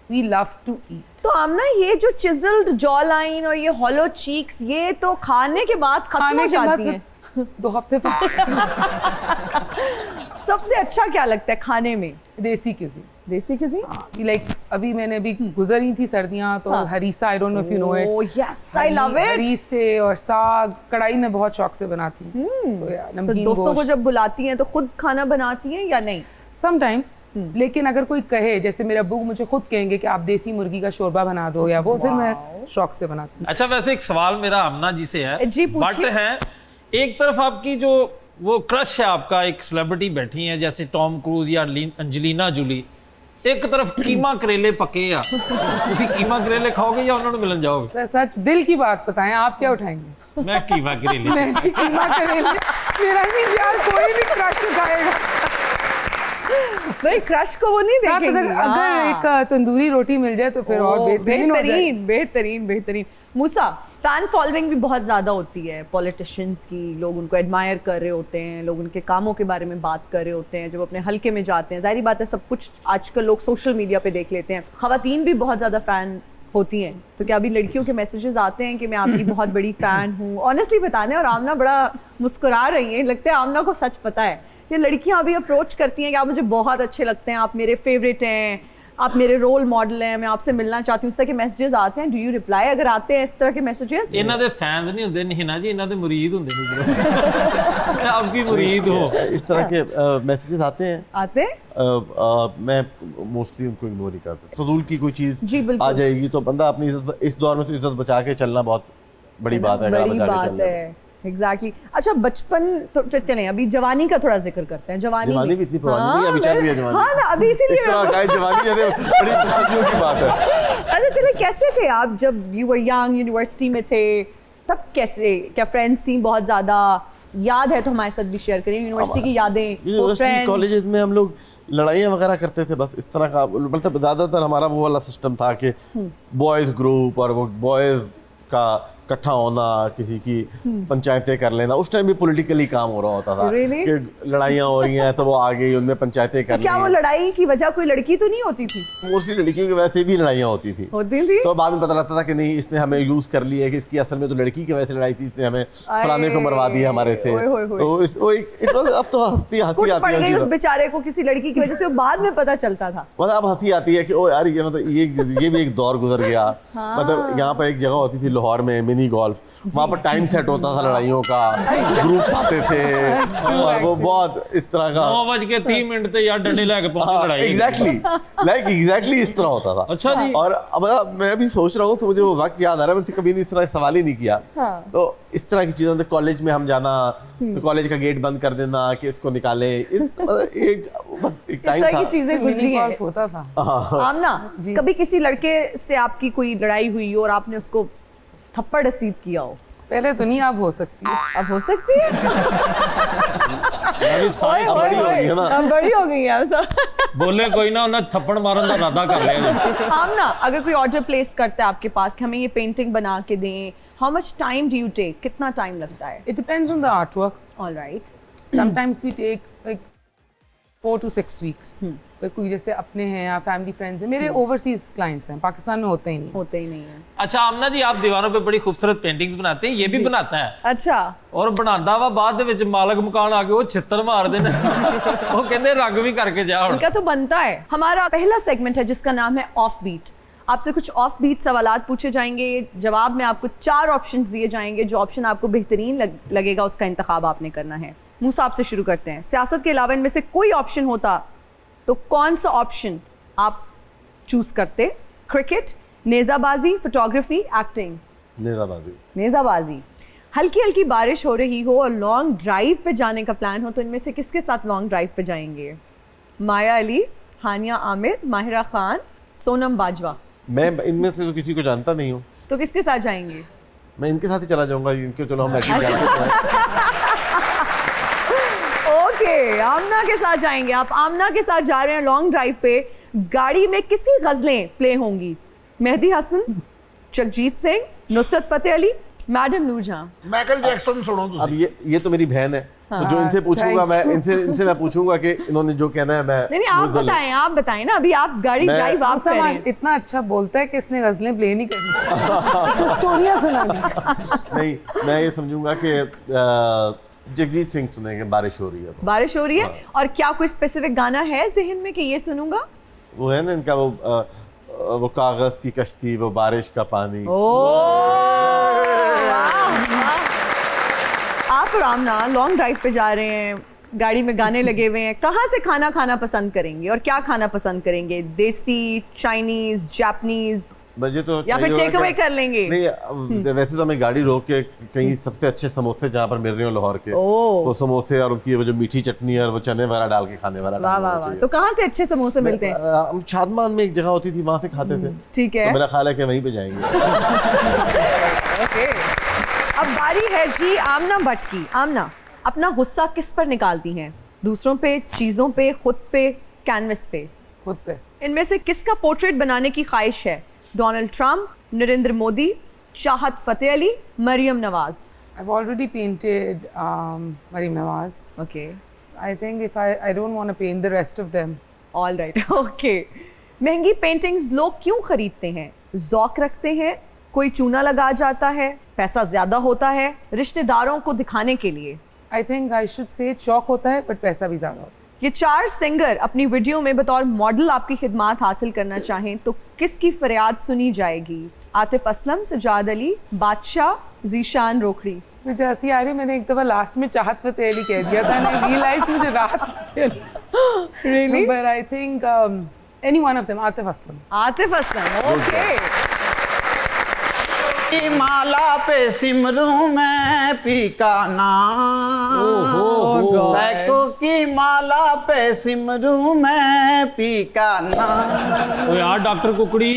we love to eat. तो आमना, ये जो चिजल्ड जॉ लाइन और ये हॉलो चीक्स, ये तो खाने के बाद खत्म खाने हो के बाद जाती हैं। 2 हफ्ते फिर सबसे अच्छा क्या लगता है खाने में? देसी किसी देसी cuisine? लाइक अभी मैंने अभी गुजरी थी सर्दियाँ, तो हाँ। Harees, I don't know if you know it. Oh yes, I love it. हरीसे और साग कढ़ाई में बहुत शौक से बनाती हूँ। So, yeah, तो नमकीन दोस्तों को गोश्त। जब बुलाती हैं तो खुद खाना बनाती हैं या नहीं? समटाइम्स, लेकिन अगर कोई कहे, जैसे मेरे अब्बू मुझे खुद कहेंगे कि आप देसी मुर्गी का शोरबा बना दो, या वो फिर मैं शौक से बनाती हूँ। अच्छा, वैसे एक सवाल मेरा आमना जी से है। जी, पूछिए। बट है, एक तरफ आपकी जो वो क्रश है, आपका एक सेलिब्रिटी बैठी है जैसे टॉम क्रूज या अंजलिना जूली, एक तरफ कीमा करेले पके आ, ਤੁਸੀਂ कीमा करेले खाओगे या उन्होंने मिलन जाओगे? सच दिल की बात बताएं, आप क्या उठाएंगे? मैं कीमा करेले। मैं भी कीमा करेले। मेरा भी यार कोई भी क्रश उठाएगा। भाई क्रश को वो नहीं साथ देखेंगी। अगर एक तंदूरी रोटी मिल जाए तो फिर और बेहतरीन हो जाए। बेहतरीन बेहतरीन बेहतरीन। मूसा, फैन फॉलोइंग भी बहुत ज़्यादा होती है पॉलिटिशियंस की, लोग उनको एडमायर कर रहे होते हैं, लोग उनके कामों के बारे में बात कर रहे होते हैं, जब अपने हल्के में जाते हैं, जाहिर बात है सब कुछ आजकल लोग सोशल मीडिया पे देख लेते हैं। ख़वातीन भी बहुत ज़्यादा फैंस होती हैं, तो क्या अभी लड़कियों के मैसेजेस आते हैं कि मैं आपकी बहुत बड़ी फ़ैन हूँ? ऑनेस्टली बताने, और आमना बड़ा मुस्कुरा रही हैं, लगता है आमना को सच पता है। ये लड़कियाँ अभी अप्रोच करती हैं कि आप मुझे बहुत अच्छे लगते हैं, आप मेरे फेवरेट हैं, आप मेरे रोल मॉडल हैं, मैं आपसे मिलना चाहती हूँ, इस तरह के मैसेजेस आते हैं, डू यू रिप्लाई अगर आते हैं इस तरह के मैसेजेस? ਇਹਨਾਂ ਦੇ फैंस नहीं होंगे निहिना जी, ਇਹਨਾਂ ਦੇ मुरीद होंगे ने। आपकी मुरीद हो। इस तरह के मैसेजेस आते हैं, आते हैं? मैं मोस्टली उनको इग्नोर ही करता हूँ। फजूल की कोई चीज़ जी, बिल्कुल। आ जाएगी तो बंदा अपनी इज्जत, इस दौर में तो इज्जत बचा के चलना बहुत बड़ी बात है। बड़ी बात है, एग्जैक्टली। अच्छा, बचपन तो चलें, अभी जवानी का थोड़ा जिक्र करते हैं। जवानी भी इतनी पुरानी नहीं है, अभी चल रही है जवानी। हाँ ना, अभी इसीलिए इस तरह का जवानी जैसे बड़ी खुशियों की बात है। अच्छा चले, कैसे थे आप जब यू वर यंग, यूनिवर्सिटी में थे तब? कैसे, क्या फ्रेंड्स थी बहुत ज़्यादा? याद है तो हमारे साथ भी शेयर करिए, यूनिवर्सिटी की यादें, यूनिवर्सिटी कॉलेजेस में हम लोग लड़ाइयाँ वगैरह करते थे, बस इस तरह का। मतलब ज़्यादातर हमारा वो वाला सिस्टम था कि बॉयज़ ग्रुप और वो बॉयज़ का इकट्ठा होना, किसी की पंचायतें कर लेना। उस टाइम भी पॉलिटिकली काम हो रहा होता था कि लड़ाइयाँ हो रही हैं तो वो आ गई, उनमें पंचायतें कर ली। क्या वो लड़ाई की वजह कोई लड़की तो नहीं होती थी? मोस्टली लड़कियों की वजह से भी लड़ाइयाँ होती थी। तो बाद में पता लगता था कि नहीं, इसने हमें यूज कर लिया है, कि इसकी असल में तो लड़की की वजह से लड़ाई थी, इसने हमें फलाने को मरवा दिया हमारे थे। तो अब तो हंसी आती है उस बेचारे को किसी लड़की की वजह से, बाद में पता चलता था। मतलब अब हंसी आती है कि ओ यार, ये मतलब ये भी एक दौर गुजर गया। मतलब यहाँ पर एक जगह होती थी लाहौर में, मिनी गोल्फ, वहाँ पर टाइम सेट होता था लड़ाइयों का, ग्रुप्स आते थे और वो बहुत इस तरह का 9:30 ते यार डंडे लेके पहुंचे लड़ाई। एग्जैक्टली इस तरह होता था। अच्छा जी। और अब मैं भी सोच रहा हूँ तो मुझे वो वक्त याद आ रहा है, मैंने कभी इस तरह सवाल ही नहीं किया। तो इस तरह की चीज़ों, कॉलेज में हम जाना तो कॉलेज का गेट बंद कर देना कि उसको निकाले, एक टाइम था, चीजें गुजरी हैं। होता था। आमना, कभी किसी लड़के से आपकी कोई लड़ाई हुई और आपने उसको थप्पड़ रसीद किया हो? पहले तो नहीं, अब हो सकती है। अब हो सकती है। बड़ी हो गई है ना। अब बड़ी हो गई है अब सब। बोले कोई ना, उन्हें थप्पड़ मारन का इरादा कर लिया। आमना, अगर कोई ऑर्डर प्लेस करता है आपके पास कि हमें ये पेंटिंग बना के दें, how much time do you take? कितना टाइम लगता है? It depends on the artwork. All right. Sometimes we take like 4 to 6 weeks. पर कोई जैसे अपने हैं या फैमिली फ्रेंड्स हैं, मेरे ओवरसीज क्लाइंट्स हैं, पाकिस्तान में होते ही नहीं। होते ही नहीं है। अच्छा आमना जी, आप दीवारों पे बड़ी खूबसूरत पेंटिंग्स बनाते हैं, ये भी बनाता है? अच्छा। और बनांदा वा बाद दे विच मालक मकान आके वो छित्तर मार देना। वो कहते रंग भी करके जा। इनका तो बनता है। हमारा पहला सेगमेंट है जिसका नाम है ऑफ बीट। आपसे कुछ ऑफ बीट सवालात पूछे जाएंगे, जवाब में आपको 4 ऑप्शंस दिए जाएंगे, जो ऑप्शन आपको बेहतरीन लगेगा उसका इंतखाब आपने करना है। मूसा, आपसे शुरू करते हैं। सियासत के अलावा इनमें से कोई ऑप्शन होता तो कौन सा ऑप्शन आप चूज करते? क्रिकेट, नेजाबाजी, फोटोग्राफी, एक्टिंग? नेजाबाजी। नेजाबाजी। हल्की हल्की बारिश हो रही हो और लॉन्ग ड्राइव पे जाने का प्लान हो तो इनमें से किसके साथ लॉन्ग ड्राइव पे जाएंगे? माया अली, हानिया आमिर, माहिरा खान, सोनम बाजवा? मैं इनमें से तो किसी को जानता नहीं हूँ, तो किसके साथ जाएंगे? मैं इनके साथ ही चला जाऊंगा, इनके चलो हम मैट्रिक जानते ओके, आमना के साथ जाएंगे आप। आमना के साथ जा रहे हैं लॉन्ग ड्राइव पे। गाड़ी में किसी गजलें प्ले होंगी? Mehdi Hasan, Jagjit Singh, Nusrat Fateh Ali, madam Noorjahan? Michael Jackson सुनो तुम। अब ये तो मेरी बहन है, तो जो इनसे पूछूंगा मैं, इनसे मैं पूछूंगा कि इन्होंने जो कहना है मैं। नहीं, आप बताएं ना, अभी आप गाड़ी ड्राइव आप कर रहे हैं। इतना अच्छा बोलता है कि इसने गजलें प्ले नहीं करनी, स्टोरियां सुनानी। नहीं, मैं ये समझूंगा कि जगजीत सिंह सुनेंगे, बारिश हो रही है। बारिश हो रही है। और क्या कोई स्पेसिफिक गाना है ज़हन में कि ये सुनूंगा? वो है ना इनका, वो कागज की कश्ती, वो बारिश का पानी। आप और आमना लॉन्ग ड्राइव पे जा रहे हैं, गाड़ी में गाने लगे हुए हैं, कहाँ से खाना खाना पसंद करेंगे और क्या खाना पसंद करेंगे? देसी, चाइनीज, जापानीज, मुझे तो या फिर टेक अवे कर लेंगे? नहीं, वैसे तो हमें गाड़ी रोक के कहीं सबसे अच्छे समोसे जहाँ पर मिल रहे हो लाहौर के, तो समोसे और उनकी वो जो मीठी चटनी और वो चने वगैरह डाल के खाने वाला। वाह वाह वाह। तो कहाँ से अच्छे समोसे मिलते हैं? हम शादमान में एक जगह होती थी, वहाँ से खाते थे। ठीक है, तो मेरा ख्याल है कि वहीं पे जाएंगे। अब बारी है जी आमना भट्ट की। आमना, अपना गुस्सा किस पर निकालती हैं? दूसरों पे, चीजों पे, खुद पे, कैनवस पे? खुद पे। इनमें से किसका पोर्ट्रेट बनाने की ख्वाहिश है? Donald Trump, Narendra Modi, Chahat Fateh Ali, Maryam Nawaz? I've already painted Maryam Nawaz. Okay. So I think if I don't want to paint the rest of them. All right. Okay. महंगी पेंटिंग्स लोग क्यों खरीदते हैं? ज़ौक रखते हैं, कोई चूना लगा जाता है, पैसा ज्यादा होता है, रिश्तेदारों को दिखाने के लिए? I think I should say शौक होता है but पैसा भी ज़्यादा होता है। ये 4 सिंगर अपनी वीडियो में बतौर मॉडल आपकी खिदमात हासिल करना चाहें तो किसकी फरियाद सुनी जाएगी? आतिफ असलम, सजाद अली, बादशाह, जीशान रोखड़ी? मुझे हंसी आ रही, मैंने एक दफा लास्ट में चाहत फतेह अली कह दिया था, I realized मुझे राहत Really? but I think any one of them, Atif Aslam. Atif Aslam, okay. की माला पे सिमरूं मैं पी का नाम, सैकों की माला पे सिमरूं मैं पी का नाम। ओ यार डॉक्टर कुकड़ी,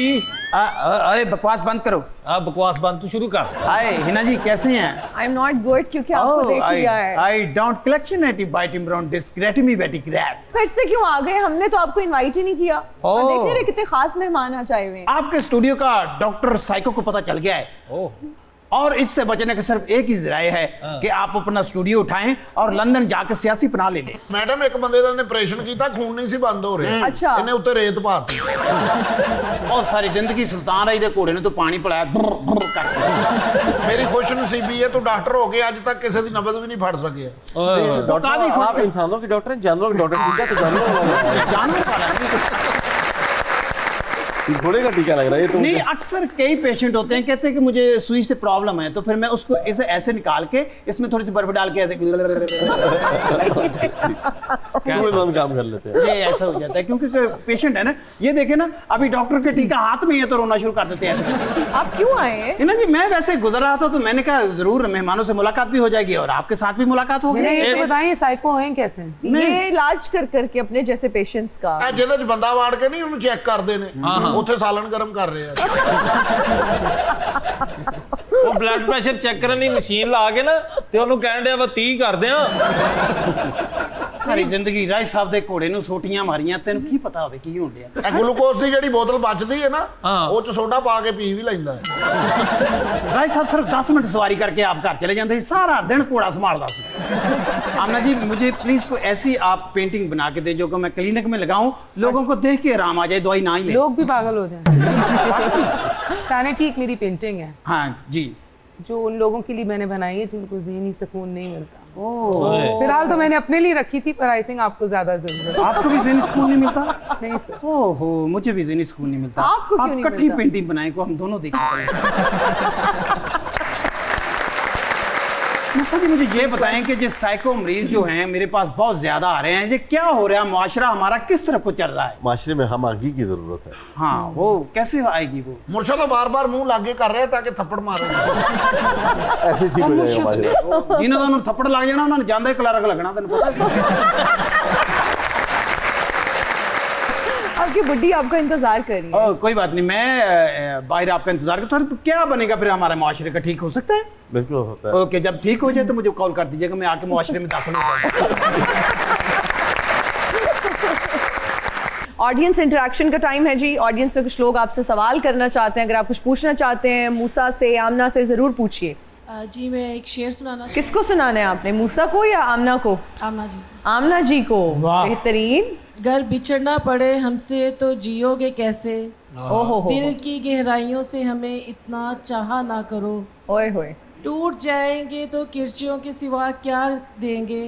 अरे बकवास बंद करो। आप बकवास बंद तू शुरू कर। हाय हिना जी, कैसे हैं? आई एम नॉट गुड क्योंकि आपको देख लिया है। I don't collection antibiotic brown डिस्क्रेटिमीबैटिक रैट। फिर से क्यों आ गए? हमने तो आपको इनवाइट ही नहीं किया। और ओह। देख नहीं रहे कितने खास मेहमान आज आए हुए हैं। आपके स्टूडियो का डॉक्टर साइको को पता चल गया है और इससे बचने का सिर्फ एक ही जराए है कि आप अपना स्टूडियो उठाएं और लंदन जाकर सियासी पनाह ले लें। मैडम एक बंदे ਦਾ ਆਪਰੇਸ਼ਨ ਕੀਤਾ, ਖੂਨ ਨਹੀਂ ਸੀ ਬੰਦ ਹੋ ਰਿਹਾ। अच्छा। ਇਹਨੇ ਉੱਤੇ ਰੇਤ ਪਾਤੀ। और सारी जिंदगी सुल्तान राही दे घोड़े ने तो पानी पिलाया करके। ਮੇਰੀ ਖੁਸ਼ਨਸੀਬੀ ਹੈ ਤੂੰ ਡਾਕਟਰ ਹੋ ਕੇ ਅੱਜ ਤੱਕ ਕਿਸੇ ਦੀ ਨਬਜ਼ ਵੀ ਨਹੀਂ ਫੜ ਸਕਿਆ। डॉक्टर आप इंसानों के डॉक्टर हैं, जानवरों के डॉक्टर टीका तो जानवर जानवर वाला नहीं। घोड़े का टीका लग रहा है ये तो। नहीं, अक्सर कई पेशेंट होते हैं कहते हैं कि मुझे सुई से प्रॉब्लम है, तो फिर मैं उसको इसे ऐसे निकाल के इसमें थोड़ी सी बर्फ डाल के ऐसे काम कर लेते हैं। ये ऐसा हो जाता है क्योंकि पेशेंट है ना, ये देखे ना अभी डॉक्टर के टीका हाथ में है तो रोना शुरू कर देते हैं ऐसे। आप क्यों आए हैं? है ना जी, मैं वैसे गुजर रहा था तो मैंने कहा जरूर मेहमानों से मुलाकात भी हो जाएगी और आपके साथ भी मुलाकात होगी। मुझे ये बताइए साइको हैं कैसे? ये इलाज कर करके अपने जैसे पेशेंट्स का। ਇਹ ਜਿਹਦੇ 'ਚ ਬੰਦਾ ਵਾੜ ਕੇ ਨਹੀਂ ਉਹਨੂੰ ਚੈੱਕ ਕਰਦੇ ਨੇ, ਉੱਥੇ ਸਾਲਨ ਗਰਮ ਕਰ ਰਹੇ ਆ। ਉਹ ਬਲੱਡ ਪ੍ਰੈਸ਼ਰ ਚੈੱਕ ਕਰਨ ਦੀ ਮਸ਼ੀਨ ਲਾ ਕੇ ਨਾ ਤੇ ਉਹਨੂੰ ਕਹਿਣ ਡਿਆ ਵਾ 30 ਕਰਦੇ ਆ। ਸਾਰੀ ਜ਼ਿੰਦਗੀ ਰਾਜ ਸਾਹਿਬ ਦੇ ਘੋੜੇ ਨੂੰ ਸੋਟੀਆਂ ਮਾਰੀਆਂ, ਤੈਨੂੰ ਕੀ ਪਤਾ ਹੋਵੇ ਕੀ ਹੋਣ ਡਿਆ। ਇਹ ਗਲੂਕੋਜ਼ ਦੀ ਜਿਹੜੀ ਬੋਤਲ ਬਚਦੀ ਹੈ ਨਾ, ਉਹ 'ਚ ਸੋਡਾ ਪਾ ਕੇ ਪੀ ਵੀ ਲੈਂਦਾ ਹੈ। राज साहब सिर्फ 10 मिनट सवारी करके आप घर चले जाते हैं, सारा दिन घोड़ा संभालता था। आमना जी मुझे प्लीज कोई ऐसी आप पेंटिंग बना के दे जो कि मैं क्लिनिक में लगाऊं, लोगों को देख के आराम आ जाए, दवाई ना ही ले। लोग भी पागल हो जाए। सैनिटी एक मेरी पेंटिंग है हाँ जी, जो उन लोगों के लिए मैंने बनाई है जिनको ज़हनी सुकून नहीं मिलता। ओए। फिलहाल तो मैंने अपने लिए रखी थी पर आई थिंक आपको ज्यादा जरूरत है। आपको भी ज़हनी सुकून नहीं मिलता? नहीं सर। ओहो, मुझे भी ज़हनी सुकून नहीं मिलता। आपको क्यों आप नहीं इकट्ठी मिलता? पेंटिंग बनाए को हम दोनों देखें। मुसा जी मुझे ये बताएं कि जिस साइको मरीज जो हैं मेरे पास बहुत ज्यादा आ रहे हैं, ये क्या हो रहा है? मुआशरा हमारा किस तरफ को चल रहा है? माशरे में हम आगी की जरूरत है। हाँ, वो कैसे आएगी वो? ਮੁਰਸ਼ਦ तो बार-बार मुंह लागे कर रहे हैं ताकि थप्पड़ मारो। ऐसे ठीक हो जाएगा माशरा। जिन्हों ਦਾ ਉਹਨੂੰ ਥੱਪੜ ਲੱਗ ਜਾਣਾ ਉਹਨਾਂ ਨੂੰ ਜਾਂਦਾ ਹੀ ਕਲਰਕ ਲੱਗਣਾ, ਤੈਨੂੰ ਪਤਾ। आपकी बुड्ढी आपका इंतजार कर रही है। कोई बात नहीं, मैं बाहर आपका इंतजार करता हूँ। क्या बनेगा फिर हमारे मुआशरे का? ठीक हो सकता है? बिल्कुल होता है। ओके, जब ठीक हो जाए तो मुझे कॉल कर दीजिएगा, मैं आके मुआशरे में दाखिल हो जाऊंगा। ऑडियंस इंटरेक्शन का टाइम है जी। ऑडियंस में कुछ लोग आपसे सवाल करना चाहते हैं। अगर आप कुछ पूछना चाहते हैं मूसा से, आमना से, जरूर पूछिए। जी मैं एक शेर सुनाना किसको सुनाना है आपने, मूसा को या आमना को? आमना जी। आमना जी को। वाह। बेहतरीन। घर बिछड़ना पड़े हमसे तो जियोगे कैसे, ओहो हो। दिल की गहराइयों से हमें इतना चाहा ना करो, ओए होए। टूट जाएंगे तो किरचियों के सिवा क्या देंगे,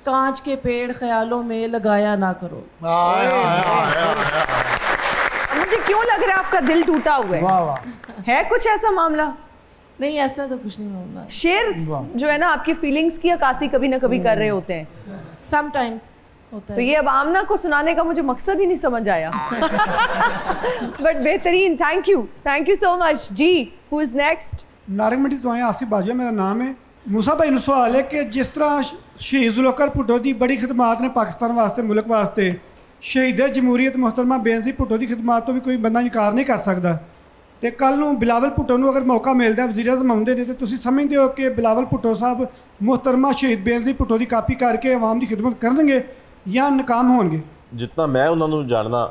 कांच के पेड़ ख्यालों में लगाया ना करो। हाय हाय हाय। मुझे क्यों लग रहा है आपका दिल टूटा हुआ है? वाह वाह। है कुछ ऐसा मामला? नहीं ऐसा तो कुछ नहीं होना। शेर जो है ना आपकी फीलिंग्स की अक्कासी कभी ना कभी कर रहे होते हैं, समटाइम्स होता तो है। ये अब आमना को सुनाने का मुझे मकसद ही नहीं समझ आया। बट बेहतरीन, thank you so much ji. Who is next? Narang Mandi तो आए आसिफ बाजिया मेरा नाम है। मूसा भाई ਨੂੰ सवाल है कि जिस तरह शहीद जुल्फ़िकार भुट्टो की बड़ी खिदमात ने पाकिस्तान वास्ते, मुल्क वास्ते, शहीद जमहूरीयत मोहतरमा बेनज़ीर भुट्टो की खिदमात तो भी कोई बंदा इनकार नहीं कर सकता। तो कल ਨੂੰ बिलावल भुट्टो ਨੂੰ अगर मौका मिलता है वज़ीर आज़म आउंदे ने, तो तुसीं समझते हो कि बिलावल भुट्टो साहब मोहतरमा शहीद बेनज़ीर भुट्टो की कापी करके आवाम की खिदमत करनगे या नाकाम होंगे? जितना मैं उन्होंने जानना,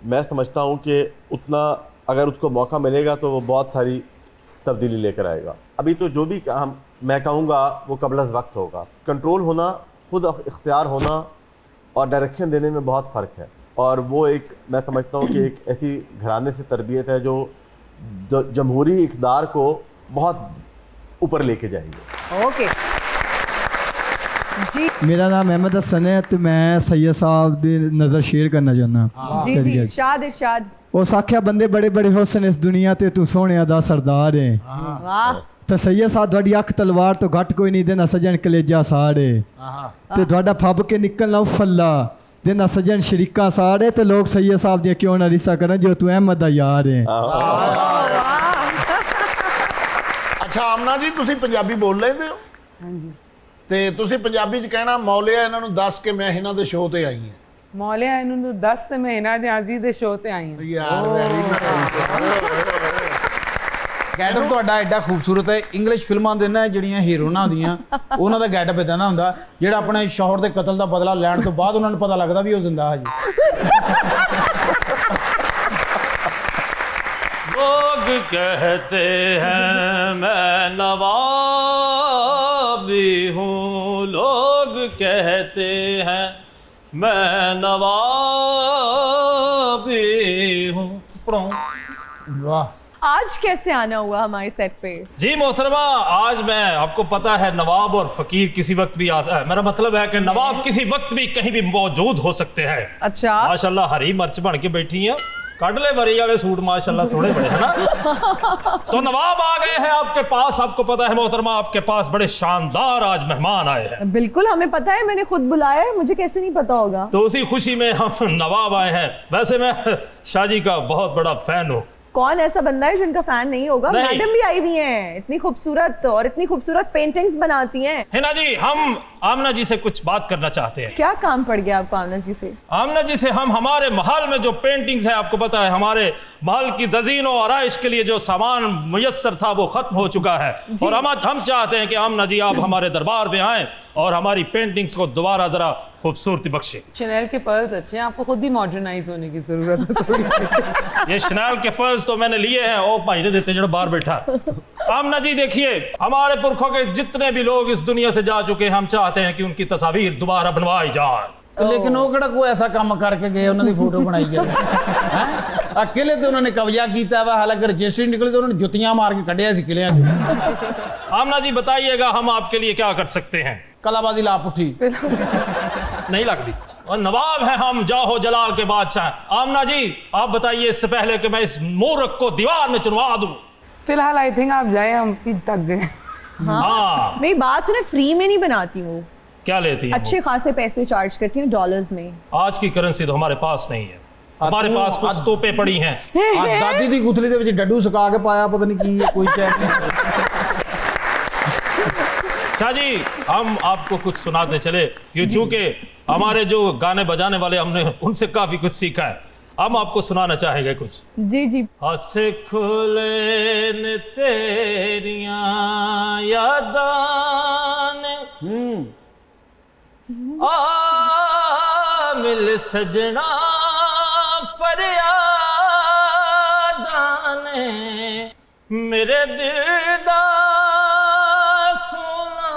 मैं समझता हूँ कि उतना अगर उसको मौका मिलेगा तो वो बहुत सारी तब्दीली लेकर आएगा। अभी तो जो भी मैं कहूँगा वो कबल वक्त होगा। कंट्रोल होना, खुद इख्तियार होना और डायरेक्शन देने में बहुत फ़र्क है, और वो एक मैं समझता हूँ कि एक ऐसी घराने से तरबियत है जो जमहूरी इक़्तिदार को बहुत ऊपर लेके जाएंगे। ओके जी, मेरा नाम अहमद हसन है तो मैं सैयद साहब दी नज़र शेयर करना चाहना। जी जी, इरशाद इरशाद। उस आख्या बंदे बड़े बड़े हुसन इस दुनिया ते तू सोहणिया दा सरदार है। वाह, तो सैयद साहब तुहाडी अख तलवार तो घट कोई नहीं, देना सजन कलेजा साड़े ते तुहाडा फब के निकलना उफल्ला, देना सजन शरीका साड़े। तो लोग सैयद साहब दी क्यों ना रिसा करन जो तू अहमद दा यार है। अच्छा आमना जी, ਤੁਸੀਂ ਪੰਜਾਬੀ ਬੋਲ ਲੈਂਦੇ ਹੋ? ਹਾਂਜੀ। ਤੇ ਤੁਸੀਂ ਪੰਜਾਬੀ ਚ ਕਹਿਣਾ ਮੌਲਿਆ ਇਹਨਾਂ ਨੂੰ ਦੱਸ ਕੇ ਮੈਂ ਇਹਨਾਂ ਦੇ ਸ਼ੋਅ ਤੇ ਆਈ ਹਾਂ। मौलिया इन्होंने 10 ते मैं इन्हां दे आजी दे शो ते आई हूं। ਯਾਰ ਵੈਰੀ ਗੈਟਅਪ ਤੁਹਾਡਾ ਐਡਾ ਖੂਬਸੂਰਤ ਹੈ। ਇੰਗਲਿਸ਼ ਫਿਲਮਾਂ ਦੇ ਨਾ ਜਿਹੜੀਆਂ ਹੀਰੋਇਨਾਂ ਹੁੰਦੀਆਂ ਉਹਨਾਂ ਦਾ ਗੈਟਅਪ ਇਦਾਂ ਦਾ ਹੁੰਦਾ ਜਿਹੜਾ ਆਪਣੇ ਸ਼ੌਹਰ ਦੇ ਕਤਲ ਦਾ ਬਦਲਾ ਲੈਣ ਤੋਂ ਬਾਅਦ ਉਹਨਾਂ ਨੂੰ ਪਤਾ ਲੱਗਦਾ ਵੀ ਉਹ ਜ਼ਿੰਦਾ ਹੈ ਜੀ। लोग कहते हैं मैं नवाबी हूँ, लोग कहते हैं मैं नवाबी हूँ। वाह, आज कैसे आना हुआ हमारे सेट पे? जी मोहतरमा, आज मैं आपको पता है नवाब और फकीर किसी वक्त भी मेरा मतलब है कि नवाब किसी वक्त भी कहीं भी मौजूद हो सकते हैं। अच्छा, माशाल्लाह हरी मर्च बन के बैठी हैं, काटले वरी वाले सूट माशाल्लाह सोने बड़े है ना। तो नवाब आ गए हैं आपके पास। आपको पता है मोहतरमा, आपके पास बड़े शानदार आज मेहमान आए हैं। बिल्कुल हमें पता है, मैंने खुद बुलाया है, मुझे कैसे नहीं पता होगा। तो उसी खुशी में हम नवाब आए हैं। वैसे मैं शाहजी का बहुत बड़ा फैन हूँ। कौन ऐसा बंदा है जो इनका फैन नहीं होगा? नहीं। मैडम भी आई हुई हैं, इतनी खूबसूरत और इतनी खूबसूरत पेंटिंग्स बनाती हैं। हिना जी, हम आमना जी से कुछ बात करना चाहते हैं। क्या काम पड़ गया आपको आमना जी से? आमना जी से हम हमारे महल में जो पेंटिंग्स है, आपको पता है हमारे महल की दजीन और आराइश के लिए जो सामान मुयस्सर था वो खत्म हो चुका है, और हम चाहते हैं कि आमना जी आप हमारे दरबार में आएं और हमारी पेंटिंग्स को दोबारा जरा खूबसूरती बख्शे। शनेल के पर्ल्स अच्छे हैं, आपको खुद ही मॉडर्नाइज होने की जरूरत है थोड़ी। ये शनेल के पर्स तो मैंने लिए हैं, ओ भाई ने देते जो बाहर बैठा। आमना जी देखिए, हमारे पुरखों के जितने भी लोग इस दुनिया से जा चुके हैं, हम चाहते हैं कि उनकी तस्वीर दोबारा बनवाई जाए। लेकिन वो किहड़ा कोई ऐसा काम करके गए उन्होंने फोटो बनाई गई है? अकेले तो उन्होंने कब्जा किया वा, हालांकि रजिस्ट्री निकली तो उन्होंने जुतियां मार के कढ़िया सी किलियां चो। आमना जी बताइएगा हम आपके लिए क्या कर सकते हैं? कलाबाजी ला पुठी नहीं लगती, और नवाब है हम, जाहो जलाल के बादशाह। आमना जी आप बताइए इससे पहले कि मैं इस मूर्ख को दीवार में चुनवा दूं। फिलहाल आई थिंक आप जाए, हम भी थक गए। हाँ, मेरी बात सुने, फ्री में नहीं बनाती वो, क्या लेती हैं? अच्छे खासे पैसे चार्ज करती हैं डॉलर्स में। आज की करेंसी तो हमारे पास नहीं है, हमारे पास कुछ तोपे पड़ी हैं। दादी दी गुथली दे विच डड्डू सुका के पाया, पता नहीं की है, कोई चैक नहीं। शाह जी हम आपको कुछ सुनाते चले, क्योंकि हमारे जो गाने बजाने वाले हमने उनसे काफी कुछ सीखा है। हम आपको सुनाना चाहेंगे कुछ। जी जी। हसे खुले न तेरियां यादां ने, आ मिल सजना फरियादां ने, मेरे दिल दा सोना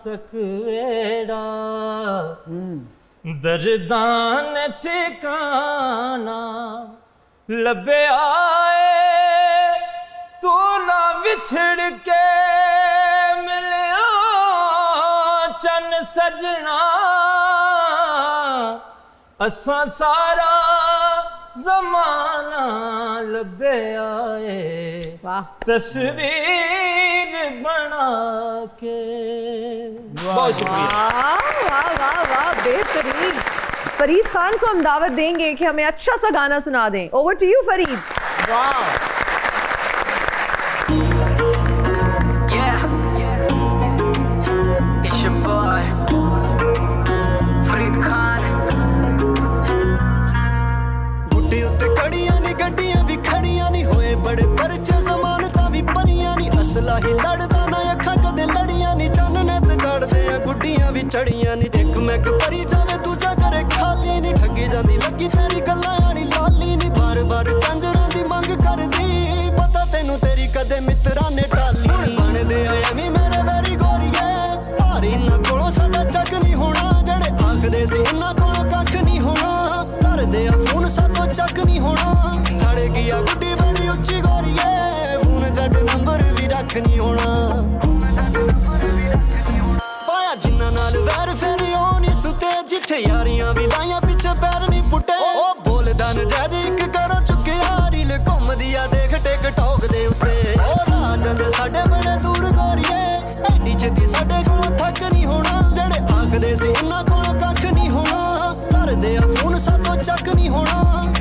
तक वेड़ा, दर्दां ने ठिकाना लबे आए, तू ना बिछड़ के मिलिया चन सजना, असा सारा जमाना लबे आए, तस्वीर बना के। बहुत शुक्रिया। वाह वाह वाह, बेहतरीन। फरीद खान को हम दावत देंगे कि हमें अच्छा सा गाना सुना दें। Over to you Farid. वाह, it's your boy Farid Khan. गुड्डे उत्ते खड़ियां नी गड्डियां भी खड़ियां नी, होए बड़े परचे जमानतां भी परियां नी, असला ही लड़दा ना अखां कदे लड़ियां नी, चानने ते चढ़दे आ गुड्डियां भी चढ़ियां नी, एक मैग भरी जावे दूजा करे खाली नी, ठगी जांदी लगी तेरी गल्लां आली लाली नी, बार बार झांजरां दी मंग करदी, पता तैनू तेरी आखदे सी इन्हां कोलों कख नहीं होना करदे आ फोन सातों चक नहीं होना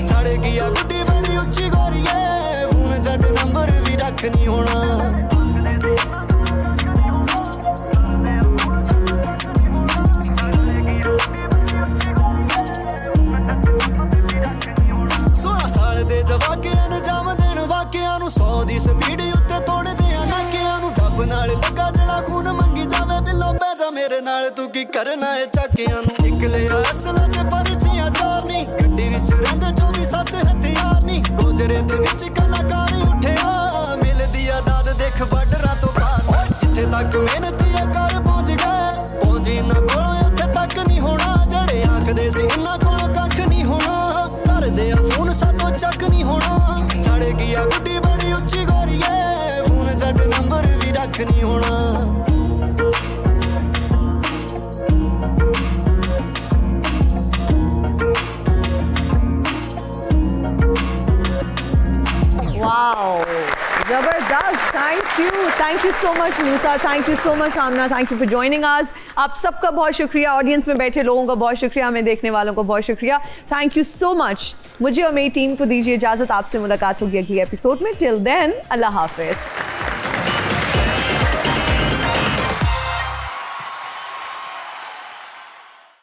छड़ गया गुड्डी बड़ी उच्ची गोरीए फोन जट नंबर भी रख नहीं होना ਜਵਾਕਿਆਂ ਨੂੰ ਜਮ ਦੇਣ ਵਾਕਿਆਂ ਨੂੰ 100 ਦੀ ਸਪੀਡ ਉੱਤੇ ਤੋੜਦੇ ਆ ਨਾਕਿਆਂ ਨੂੰ ਡੱਬ ਨਾਲ ਲੱਗਾ ਜਿਹੜਾ ਖੂਨ ਮੰਗੀ ਜਾਵੇ ਬਿੱਲੋ ਪੈ ਜਾ ਮੇਰੇ ਨਾਲ ਤੂੰ ਕੀ ਕਰਨਾ ਏ ਚੱਕਿਆਂ ਨੂੰ ਨਿਕਲੇ ਅਸਲਾਂ ਤੇ ਪਰਚੀਆਂ ਚਾਰ ਨਹੀਂ ਗੱਡੀ ਵਿੱਚ ਰਹਿੰਦੇ 24/7 ਹਥਿਆਰ ਨਹੀਂ ਗੋਜਰੇ ਦੇ ਵਿੱਚ ਕਲਾਕਾਰ ਉੱਠਿਆ ਮਿਲਦੀ ਆ ਦਾਦ ਦੇਖ ਬਾਰਡਰਾਂ ਤੋਂ ਪਾਰ ਜਿੱਥੇ ਤੱਕ ਮਿਹਨਤੀ ਆ ਕਰ ਪਹੁੰਚ ਗਏ ਪਹੁੰਚੀ ਨਾ ਕੋਲੋਂ ਉੱਥੇ ਤੱਕ ਨਹੀਂ ਹੋਣਾ ਜਿਹੜੇ ਆਖਦੇ ਸੀ ਇਹਨਾਂ ਕੋਲੋਂ ਕੱਖ ਨਹੀਂ ਹੋਣਾ ਕਰਦੇ ਆ ਫੋਨ ਸਾਤੋਂ ਚੱਕ ਨਹੀਂ ਹੋਣਾ ਛੜ ਗਿਆ ਗੁੱਡੀ ਬੜੀ ਉੱਚੀ ਗੋਰੀਏ ਫੋਨ ਜੱਟ ਨੰਬਰ ਵੀ ਰੱਖ ਨਹੀਂ ਹੋਣਾ Wow, जबरदस्त. Thank you so much Musa, thank you so much Amna, thank you for joining us. आप सबका बहुत शुक्रिया, ऑडियंस में बैठे लोगों का बहुत शुक्रिया, हमें देखने वालों को बहुत शुक्रिया. Thank you so much. मुझे और मेरी टीम को दीजिए इजाजत, आपसे मुलाकात होगी अगली एपिसोड में. टिल देन अल्लाह हाफिज.